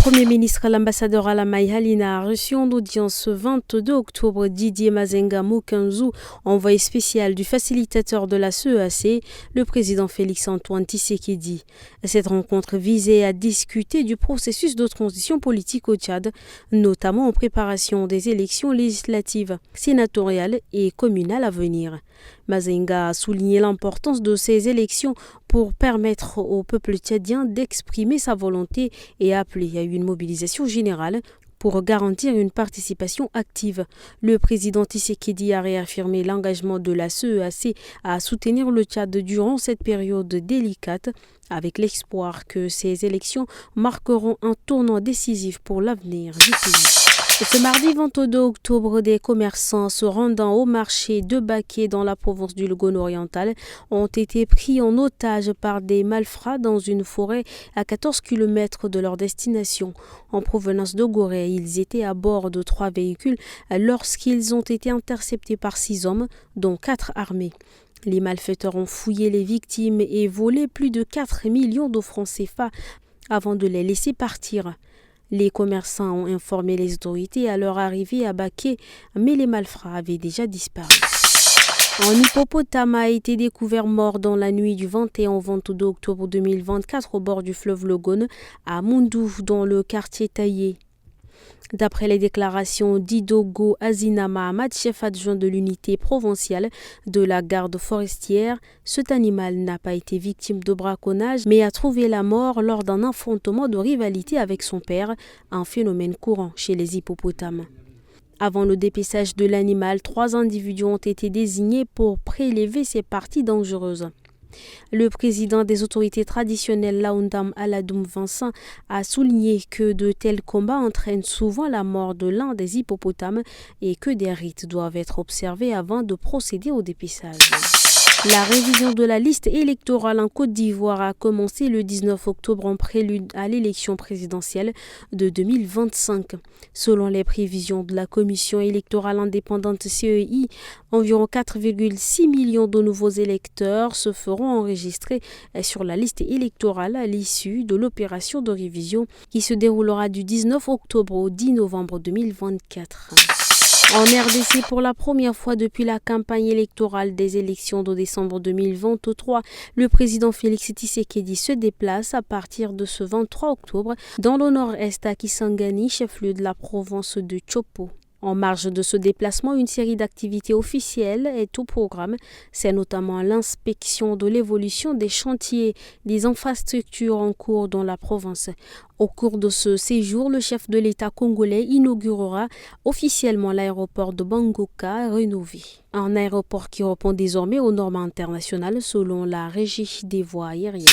Premier ministre, l'ambassadeur Alamai Halina, a reçu en audience ce 22 octobre Didier Mazenga Moukenzou, envoyé spécial du facilitateur de la CEAC, le président Félix-Antoine Tshisekedi. Cette rencontre visait à discuter du processus de transition politique au Tchad, notamment en préparation des élections législatives, sénatoriales et communales à venir. Mazenga a souligné l'importance de ces élections pour permettre au peuple tchadien d'exprimer sa volonté et appelé à une mobilisation générale pour garantir une participation active. Le président Tshisekedi a réaffirmé l'engagement de la CEAC à soutenir le Tchad durant cette période délicate, avec l'espoir que ces élections marqueront un tournant décisif pour l'avenir du pays. Ce mardi 22 octobre, des commerçants se rendant au marché de Baké dans la province du Logone oriental ont été pris en otage par des malfrats dans une forêt à 14 km de leur destination. En provenance de Gorée, ils étaient à bord de 3 véhicules lorsqu'ils ont été interceptés par 6 hommes, dont 4 armés. Les malfaiteurs ont fouillé les victimes et volé plus de 4 millions de francs CFA avant de les laisser partir. Les commerçants ont informé les autorités à leur arrivée à Baké, mais les malfrats avaient déjà disparu. Un hippopotame a été découvert mort dans la nuit du 21 au 22 octobre 2024 au bord du fleuve Logone, à Moundou, dans le quartier Taillé. D'après les déclarations d'Idogo Azina Mahamad, chef adjoint de l'unité provinciale de la garde forestière, cet animal n'a pas été victime de braconnage, mais a trouvé la mort lors d'un affrontement de rivalité avec son père, un phénomène courant chez les hippopotames. Avant le dépeçage de l'animal, 3 individus ont été désignés pour prélever ces parties dangereuses. Le président des autorités traditionnelles, Laoundam Aladoum Vincent, a souligné que de tels combats entraînent souvent la mort de l'un des hippopotames et que des rites doivent être observés avant de procéder au dépeçage. La révision de la liste électorale en Côte d'Ivoire a commencé le 19 octobre en prélude à l'élection présidentielle de 2025. Selon les prévisions de la Commission électorale indépendante CEI, environ 4,6 millions de nouveaux électeurs se feront enregistrer sur la liste électorale à l'issue de l'opération de révision qui se déroulera du 19 octobre au 10 novembre 2024. En RDC, pour la première fois depuis la campagne électorale des élections de décembre 2023, le président Félix Tshisekedi se déplace à partir de ce 23 octobre dans le nord-est à Kisangani, chef-lieu de la province de Chopo. En marge de ce déplacement, une série d'activités officielles est au programme. C'est notamment l'inspection de l'évolution des chantiers des infrastructures en cours dans la province. Au cours de ce séjour, le chef de l'État congolais inaugurera officiellement l'aéroport de Bangoka rénové. Un aéroport qui répond désormais aux normes internationales selon la Régie des voies aériennes.